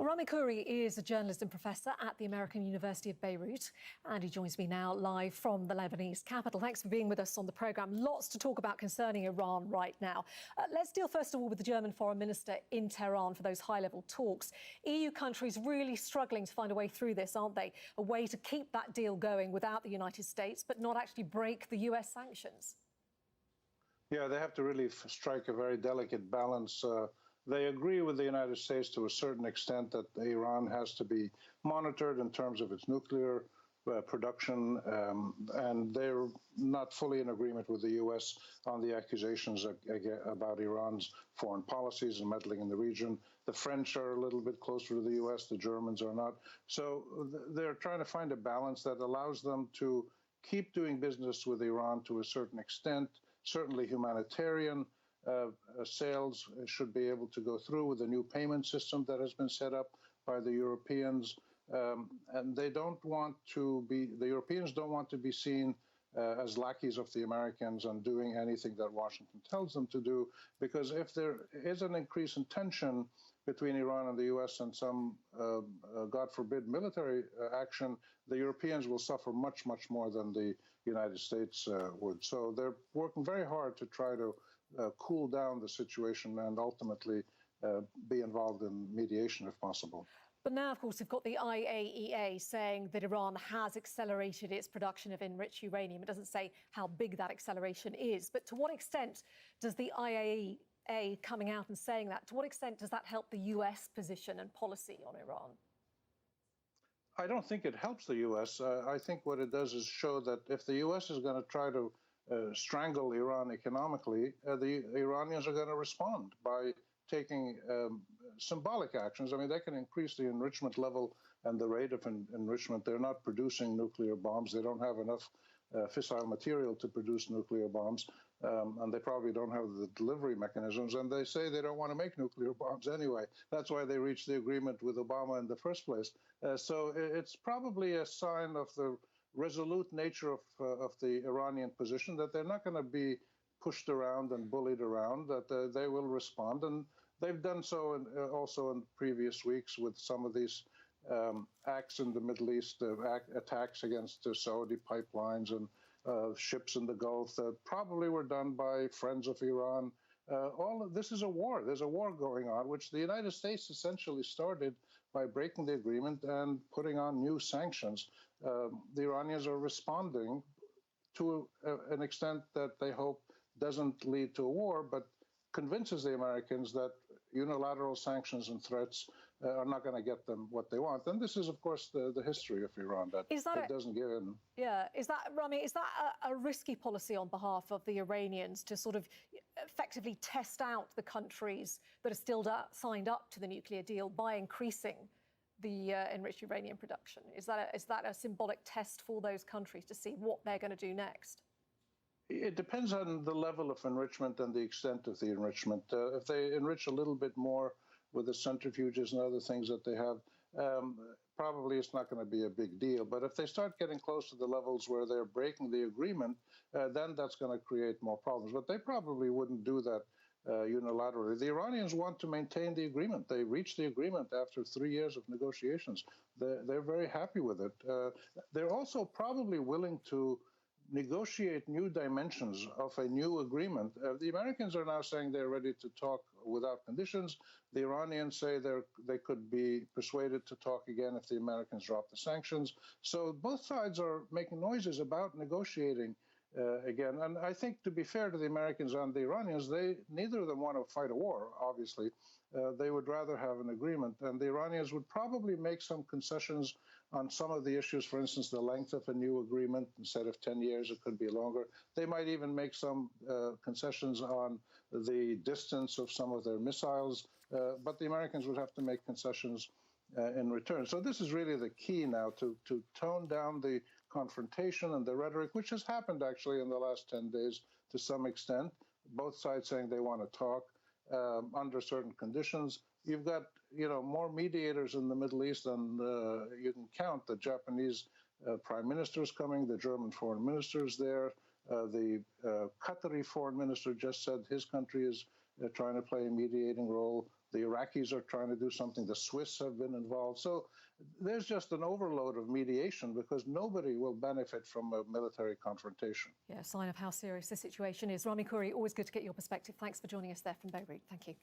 Well, Rami Khouri is a journalist and professor at the American University of Beirut, and he joins me now live from the Lebanese capital. Thanks for being with us on the programme. Lots to talk about concerning Iran right now. Let's deal first of all with the German foreign minister in Tehran for those high-level talks. EU countries really struggling to find a way through this, aren't they? A way to keep that deal going without the United States, but not actually break the US sanctions. Yeah, they have to really strike a very delicate balance. They agree with the United States to a certain extent that Iran has to be monitored in terms of its nuclear production, and they're not fully in agreement with the U.S. on the accusations about Iran's foreign policies and meddling in the region. The French are a little bit closer to the U.S., the Germans are not. So they're trying to find a balance that allows them to keep doing business with Iran to a certain extent. Certainly humanitarian sales should be able to go through with a new payment system that has been set up by the Europeans. And they don't want to be, the Europeans don't want to be seen as lackeys of the Americans and doing anything that Washington tells them to do, because if there is an increase in tension between Iran and the U.S. and some, God forbid, military action, the Europeans will suffer much, much more than the United States would. So they're working very hard to try to cool down the situation and ultimately be involved in mediation if possible. But now, of course, we've got the IAEA saying that Iran has accelerated its production of enriched uranium. It doesn't say how big that acceleration is. But to what extent does the IAEA coming out and saying that, to what extent does that help the US position and policy on Iran? I don't think it helps the US. I think what it does is show that if the US is going to try to strangle Iran economically, the Iranians are going to respond by taking symbolic actions. I mean, they can increase the enrichment level and the rate of enrichment. They're not producing nuclear bombs. They don't have enough fissile material to produce nuclear bombs, and they probably don't have the delivery mechanisms. And they say they don't want to make nuclear bombs anyway. That's why they reached the agreement with Obama in the first place. So it's probably a sign of the resolute nature of the Iranian position, that they're not going to be pushed around and bullied around, that they will respond. And they've done so also in previous weeks with some of these acts in the Middle East, attacks against the Saudi pipelines and ships in the Gulf that probably were done by friends of Iran. All of this is a war. There's a war going on, which the United States essentially started by breaking the agreement and putting on new sanctions. The Iranians are responding to an extent that they hope doesn't lead to a war, but convinces the Americans that unilateral sanctions and threats are not going to get them what they want. And this is, of course, the history of Iran, that it doesn't give in. Yeah, is that, Rami, is that a risky policy on behalf of the Iranians to sort of effectively test out the countries that are still signed up to the nuclear deal by increasing the enriched uranium production? Is that a symbolic test for those countries to see what they're going to do next? It depends on the level of enrichment and the extent of the enrichment. If they enrich a little bit more with the centrifuges and other things that they have, probably it's not going to be a big deal. But if they start getting close to the levels where they're breaking the agreement, then that's going to create more problems. But they probably wouldn't do that unilaterally. The Iranians want to maintain the agreement. They reached the agreement after 3 years of negotiations. They're very happy with it. They're also probably willing to negotiate new dimensions of a new agreement. The Americans are now saying they're ready to talk without conditions. The Iranians say they could be persuaded to talk again if the Americans drop the sanctions. So both sides are making noises about negotiating again. And I think, to be fair to the Americans and the Iranians, neither of them want to fight a war, obviously. They would rather have an agreement. And the Iranians would probably make some concessions on some of the issues. For instance, the length of a new agreement. Instead of 10 years, it could be longer. They might even make some concessions on the distance of some of their missiles. But the Americans would have to make concessions in return. So this is really the key now, to tone down the confrontation and the rhetoric, which has happened actually in the last 10 days to some extent. Both sides saying they want to talk under certain conditions. You've got, more mediators in the Middle East than you can count. The Japanese prime minister is coming, the German foreign minister is there, the Qatari foreign minister just said his country is trying to play a mediating role. The Iraqis are trying to do something. The Swiss have been involved. So there's just an overload of mediation because nobody will benefit from a military confrontation. Yeah, a sign of how serious the situation is. Rami Khouri, always good to get your perspective. Thanks for joining us there from Beirut. Thank you.